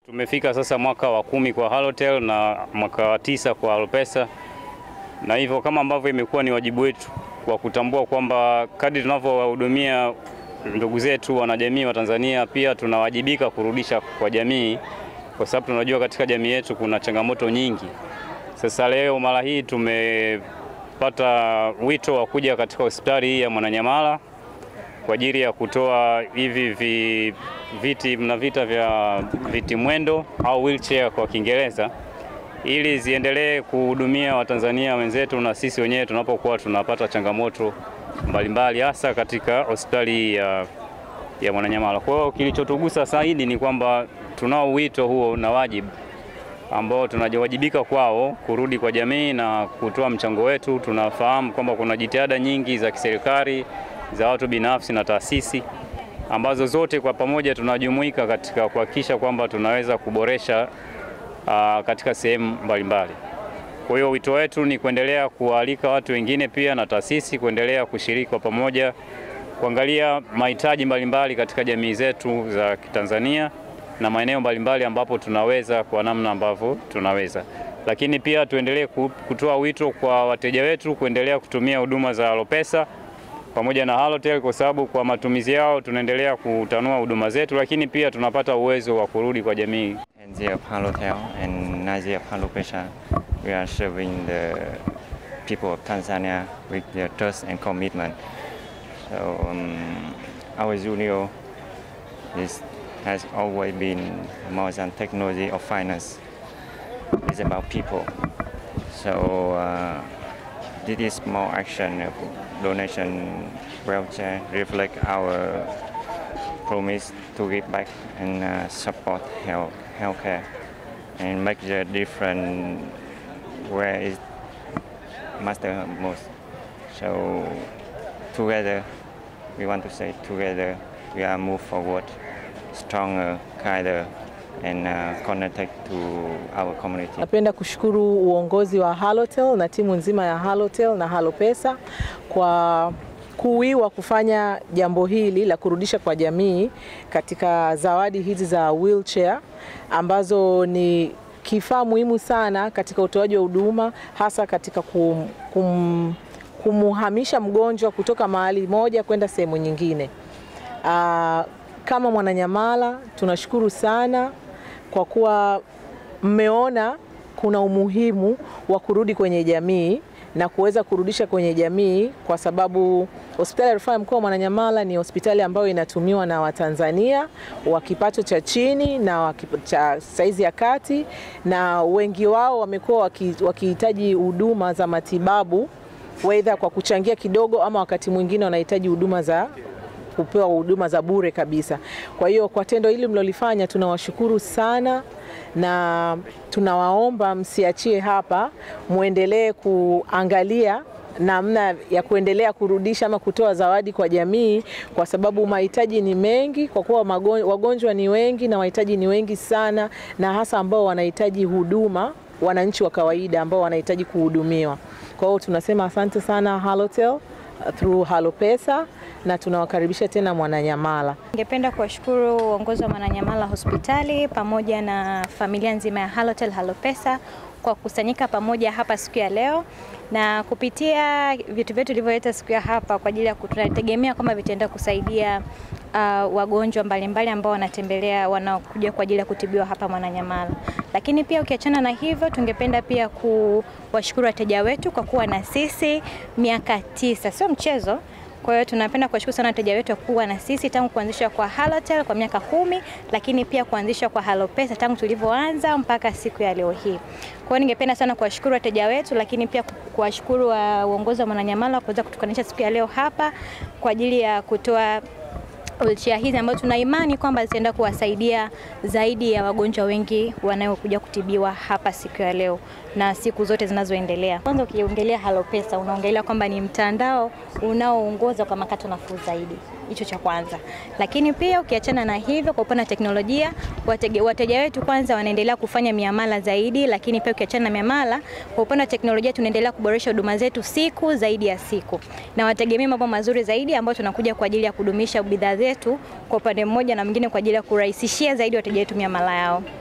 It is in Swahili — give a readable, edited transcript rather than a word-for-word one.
Tumefika sasa mwaka wa 10 kwa Halotel na mwaka wa 9 kwa Halopesa, na hivyo kama ambavyo imekuwa ni wajibu wetu kwa kutambua kwamba kadri tunavyowahudumia ndugu zetu wanajamii wa Tanzania, pia tunawajibika kurudisha kwa jamii, kwa sababu tunajua katika jamii yetu kuna changamoto nyingi. Sasa leo mara hii tumepata wito wa kuja katika hospitali hii ya Mwananyamala kwa ajili ya kutoa hivi viti mnavita vya viti mwendo au wheelchair kwa Kiingereza, ili ziendelee kuhudumia Watanzania wenzetu na sisi wenyewe tunapokuwa tunapata changamoto mbalimbali, hasa katika hospitali ya Mwananyamala. Kwa hiyo kilichotugusa zaidi ni kwamba tunao wito huo na wajibu ambao tunajawajibika kwao kurudi kwa jamii na kutoa mchango wetu. Tunafahamu kwamba kuna jitihada nyingi za kiserikali, za watu binafsi na taasisi ambazo zote kwa pamoja tunajumuika katika kuhakikisha kwamba tunaweza kuboresha katika sehemu mbalimbali. Kwa hiyo wito wetu ni kuendelea kualika watu wengine pia na taasisi kuendelea kushiriki kwa pamoja kuangalia mahitaji mbalimbali katika jamii zetu za Tanzania na maeneo mbalimbali ambapo tunaweza kwa namna ambavyo tunaweza. Lakini pia tuendelee kutoa wito kwa wateja wetu kuendelea kutumia huduma za Halopesa pamoja na Halotel, kwa sababu kwa matumizi yao tunaendelea kutanua huduma zetu, lakini pia tunapata uwezo wa kurudi kwa jamii. NZ of Halotel and NZ of Halopesa, we are serving the people of Tanzania with their trust and commitment. So our Junio has always been more than technology or finance. It's about people. So this is more action of donation wheelchair reflect our promise to give back and support healthcare and make the difference where it matters most. So together, we want to say together we are move forward, stronger, kinder and connected to our community. Napenda kushukuru uongozi wa Halotel na timu nzima ya Halotel na Halopesa kwa kuwiwa kufanya jambo hili la kurudisha kwa jamii katika zawadi hizi za wheelchair ambazo ni kifaa muhimu sana katika utoaji wa huduma, hasa katika kumuhamisha mgonjwa kutoka mahali moja kwenda sehemu nyingine. Kama Mwananyamala tunashukuru sana kwa kuwa mmeona kuna umuhimu wa kurudi kwenye jamii na kuweza kurudisha kwenye jamii, kwa sababu hospitali ya rufaa ya mkoa wa Mwananyamala ni hospitali ambayo inatumiwa na Watanzania wa kipato cha chini na cha saizi ya kati, na wengi wao wamekuwa wakihitaji huduma za matibabu, aidha kwa kuchangia kidogo ama wakati mwingine wanahitaji huduma za kupewa huduma za bure kabisa. Kwa hiyo kwa tendo hili mlolifanya tunawashukuru sana, na tunawaomba msiachie hapa, muendelee kuangalia namna ya kuendelea kurudisha ama kutoa zawadi kwa jamii, kwa sababu mahitaji ni mengi, kwa kuwa wagonjwa ni wengi na mahitaji ni wengi sana, na hasa ambao wanahitaji huduma, wananchi wa kawaida ambao wanahitaji kuhudumiwa. Kwa hiyo tunasema asante sana Halotel through Halopesa, na tunawakaribisha tena Mwananyamala. Ningependa kuwashukuru uongozi wa Mwananyamala hospitali pamoja na familia nzima ya Halotel Halopesa kwa kusanyika pamoja hapa siku ya leo, na kupitia vitu vyetu vilivyoleta siku ya hapa kwa ajili ya kutegemea kama vitaenda kusaidia wagonjwa mbalimbali ambao wanatembelea, wanakuja kwa ajili ya kutibiwa hapa Mwananyamala. Lakini pia ukiachana na hivyo, tungependa pia kuwashukuru wateja wetu kwa kuwa na sisi miaka 9, sio mchezo. Kwa hiyo tunapenda kuwashukuru sana wateja wetu kuwa na sisi tangu kuanzishwa kwa Halotel kwa miaka 10, lakini pia kuanzishwa kwa Halopesa tangu tulivyoanza mpaka siku ya leo hii. Kwa hiyo ningependa sana kuwashukuru wateja wetu, lakini pia kuwashukuru uongozi wa Mwananyamala kuweza kutukanisha siku ya leo hapa kwa ajili ya kutoa wheelchair hizi ambazo tuna imani kwamba zitaenda kuwasaidia zaidi ya wagonjwa wengi wanaokuja kutibiwa hapa siku ya leo na siku zote zinazoendelea. Kwanza ukiongelea Halopesa unaongelea kwamba ni mtandao unaoongoza kwa makato nafuu zaidi. Hicho cha kwanza. Lakini pia ukiachana na hivyo, kwa upande wa teknolojia, wateja wetu kwanza wanaendelea kufanya miamala zaidi, lakini pia ukiachana na miamala, kwa upande wa teknolojia tunaendelea kuboresha huduma zetu siku zaidi ya siku. Na wategemea mambo mazuri zaidi ambayo tunakuja kwa ajili ya kudumisha bidhaa zetu kwa upande mmoja na mwingine kwa ajili ya kurahisishia zaidi wateja wetu miamala yao.